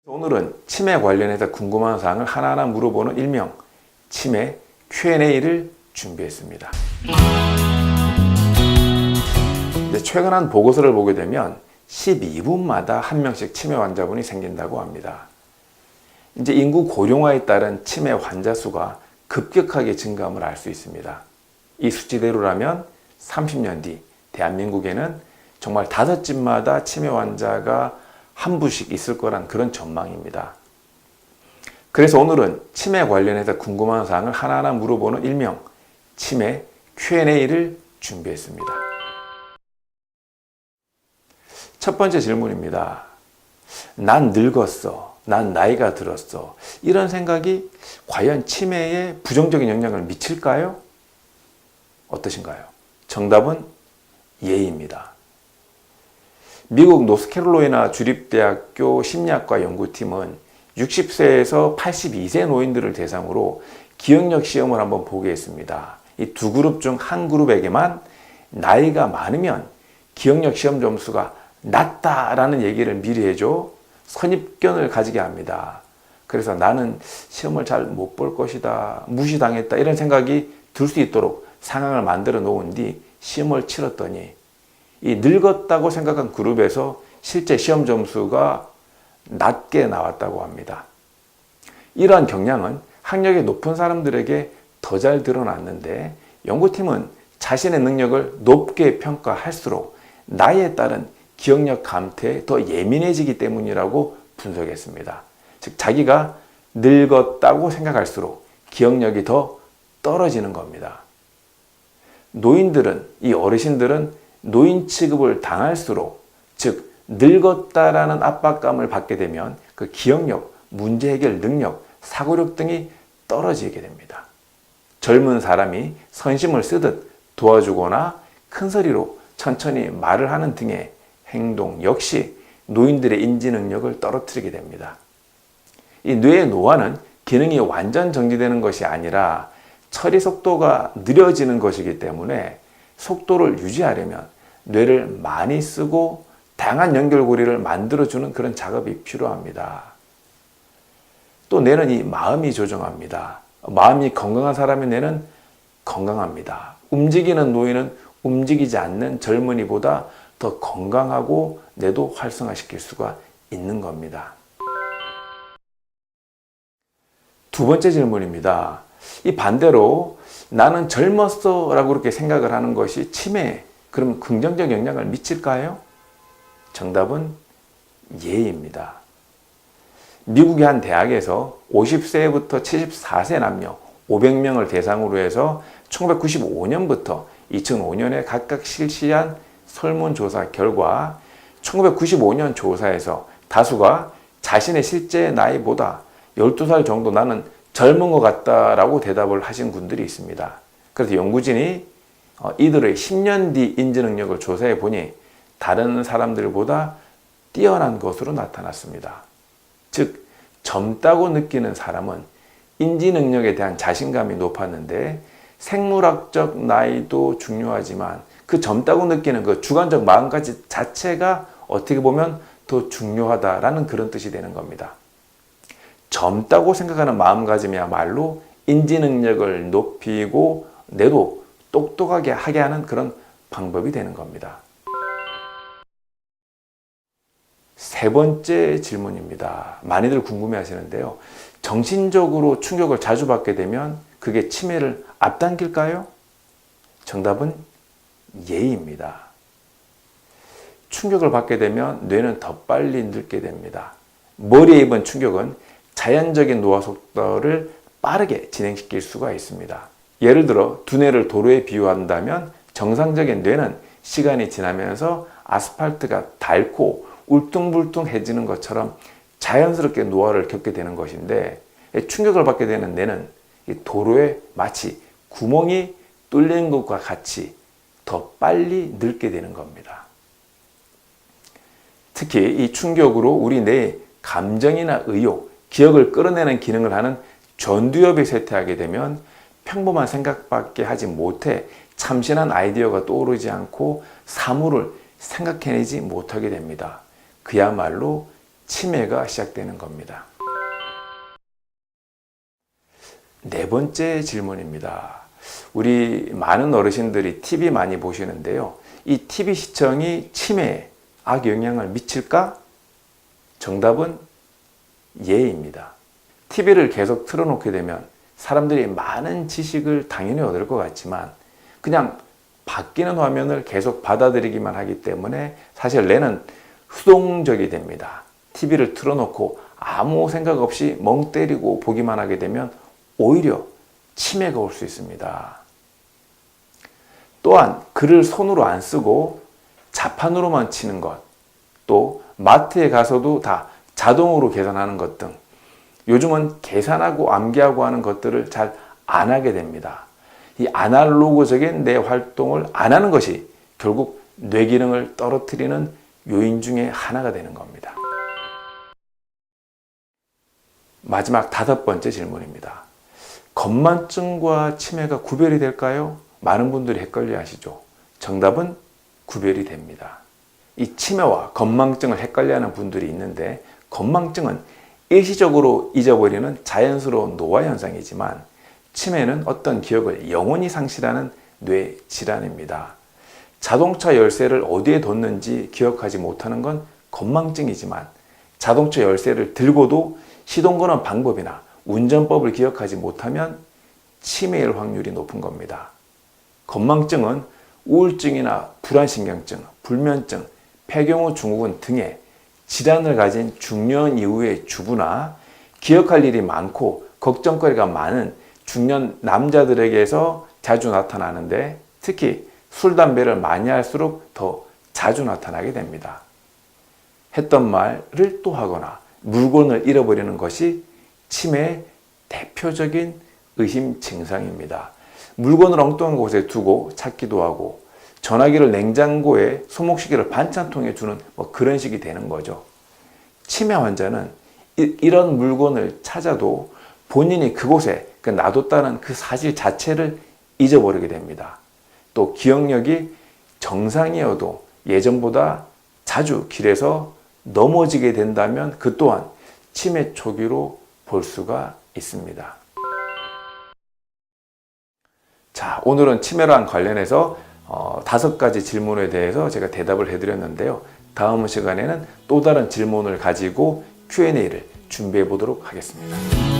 오늘은 치매 관련해서 궁금한 사항을 하나하나 물어보는 일명 치매 Q&A를 준비했습니다. 최근 한 보고서를 보게 되면 12분마다 한 명씩 치매 환자분이 생긴다고 합니다. 이제 인구 고령화에 따른 치매 환자 수가 급격하게 증가함을 알 수 있습니다. 이 수치대로라면 30년 뒤 대한민국에는 정말 5집마다 치매 환자가 한 분씩 있을 거란 그런 전망입니다. 그래서 오늘은 치매 관련해서 궁금한 사항을 하나하나 물어보는 일명 치매 Q&A를 준비했습니다. 첫 번째 질문입니다. 난 늙었어. 난 나이가 들었어. 이런 생각이 과연 치매에 부정적인 영향을 미칠까요? 어떠신가요? 정답은 예입니다. 미국 노스캐롤라이나 주립대학교 심리학과 연구팀은 60세에서 82세 노인들을 대상으로 기억력 시험을 한번 보게 했습니다. 이 두 그룹 중 한 그룹에게만 나이가 많으면 기억력 시험 점수가 낮다라는 얘기를 미리 해줘 선입견을 가지게 합니다. 그래서 나는 시험을 잘 못 볼 것이다, 무시당했다 이런 생각이 들 수 있도록 상황을 만들어 놓은 뒤 시험을 치렀더니 이 늙었다고 생각한 그룹에서 실제 시험 점수가 낮게 나왔다고 합니다. 이러한 경향은 학력이 높은 사람들에게 더 잘 드러났는데 연구팀은 자신의 능력을 높게 평가할수록 나이에 따른 기억력 감퇴에 더 예민해지기 때문이라고 분석했습니다. 즉 자기가 늙었다고 생각할수록 기억력이 더 떨어지는 겁니다. 이 어르신들은 노인 취급을 당할수록 즉 늙었다라는 압박감을 받게 되면 그 기억력, 문제 해결 능력, 사고력 등이 떨어지게 됩니다. 젊은 사람이 선심을 쓰듯 도와주거나 큰 소리로 천천히 말을 하는 등의 행동 역시 노인들의 인지 능력을 떨어뜨리게 됩니다. 이 뇌의 노화는 기능이 완전 정지되는 것이 아니라 처리 속도가 느려지는 것이기 때문에 속도를 유지하려면 뇌를 많이 쓰고 다양한 연결고리를 만들어주는 그런 작업이 필요합니다. 또 뇌는 이 마음이 조종합니다. 마음이 건강한 사람의 뇌는 건강합니다. 움직이는 노인은 움직이지 않는 젊은이보다 더 건강하고 뇌도 활성화시킬 수가 있는 겁니다. 두 번째 질문입니다. 이 반대로 나는 젊었어 라고 그렇게 생각을 하는 것이 치매에 그럼 긍정적 영향을 미칠까요? 정답은 예입니다. 미국의 한 대학에서 50세부터 74세 남녀 500명을 대상으로 해서 1995년부터 2005년에 각각 실시한 설문조사 결과 1995년 조사에서 다수가 자신의 실제 나이보다 12살 정도 나는 젊은 것 같다라고 대답을 하신 분들이 있습니다. 그래서 연구진이 이들의 10년 뒤 인지 능력을 조사해 보니 다른 사람들보다 뛰어난 것으로 나타났습니다. 즉 젊다고 느끼는 사람은 인지 능력에 대한 자신감이 높았는데 생물학적 나이도 중요하지만 그 젊다고 느끼는 그 주관적 마음가짐 자체가 어떻게 보면 더 중요하다라는 그런 뜻이 되는 겁니다. 젊다고 생각하는 마음가짐이야말로 인지 능력을 높이고 뇌도 똑똑하게 하게 하는 그런 방법이 되는 겁니다. 세 번째 질문입니다. 많이들 궁금해 하시는데요. 정신적으로 충격을 자주 받게 되면 그게 치매를 앞당길까요? 정답은 예입니다. 충격을 받게 되면 뇌는 더 빨리 늙게 됩니다. 머리에 입은 충격은 자연적인 노화 속도를 빠르게 진행시킬 수가 있습니다. 예를 들어 두뇌를 도로에 비유한다면 정상적인 뇌는 시간이 지나면서 아스팔트가 닳고 울퉁불퉁해지는 것처럼 자연스럽게 노화를 겪게 되는 것인데 충격을 받게 되는 뇌는 도로에 마치 구멍이 뚫린 것과 같이 더 빨리 늙게 되는 겁니다. 특히 이 충격으로 우리 뇌의 감정이나 의욕, 기억을 끌어내는 기능을 하는 전두엽이 쇠퇴하게 되면 평범한 생각밖에 하지 못해 참신한 아이디어가 떠오르지 않고 사물을 생각해내지 못하게 됩니다. 그야말로 치매가 시작되는 겁니다. 네 번째 질문입니다. 우리 많은 어르신들이 TV 많이 보시는데요. 이 TV 시청이 치매에 악영향을 미칠까? 정답은 예입니다. TV를 계속 틀어놓게 되면 사람들이 많은 지식을 당연히 얻을 것 같지만 그냥 바뀌는 화면을 계속 받아들이기만 하기 때문에 사실 뇌는 수동적이 됩니다. TV를 틀어놓고 아무 생각 없이 멍 때리고 보기만 하게 되면 오히려 치매가 올 수 있습니다. 또한 글을 손으로 안 쓰고 자판으로만 치는 것, 또 마트에 가서도 다 자동으로 계산하는 것 등 요즘은 계산하고 암기하고 하는 것들을 잘 안 하게 됩니다. 이 아날로그적인 뇌 활동을 안 하는 것이 결국 뇌 기능을 떨어뜨리는 요인 중에 하나가 되는 겁니다. 마지막 5번째 질문입니다. 건망증과 치매가 구별이 될까요? 많은 분들이 헷갈려 하시죠. 정답은 구별이 됩니다. 이 치매와 건망증을 헷갈려하는 분들이 있는데 건망증은 일시적으로 잊어버리는 자연스러운 노화 현상이지만 치매는 어떤 기억을 영원히 상실하는 뇌 질환입니다. 자동차 열쇠를 어디에 뒀는지 기억하지 못하는 건 건망증이지만 자동차 열쇠를 들고도 시동 거는 방법이나 운전법을 기억하지 못하면 치매일 확률이 높은 겁니다. 건망증은 우울증이나 불안신경증, 불면증, 폐경후 증후군 등의 질환을 가진 중년 이후의 주부나 기억할 일이 많고 걱정거리가 많은 중년 남자들에게서 자주 나타나는데 특히 술, 담배를 많이 할수록 더 자주 나타나게 됩니다. 했던 말을 또 하거나 물건을 잃어버리는 것이 치매의 대표적인 의심 증상입니다. 물건을 엉뚱한 곳에 두고 찾기도 하고 전화기를 냉장고에 소목시계를 반찬통에 주는 그런 식이 되는 거죠. 치매 환자는 이런 물건을 찾아도 본인이 그곳에 놔뒀다는 그 사실 자체를 잊어버리게 됩니다. 또 기억력이 정상이어도 예전보다 자주 길에서 넘어지게 된다면 그 또한 치매 초기로 볼 수가 있습니다. 자, 오늘은 치매랑 관련해서 5가지 질문에 대해서 제가 대답을 해드렸는데요. 다음 시간에는 또 다른 질문을 가지고 Q&A를 준비해 보도록 하겠습니다.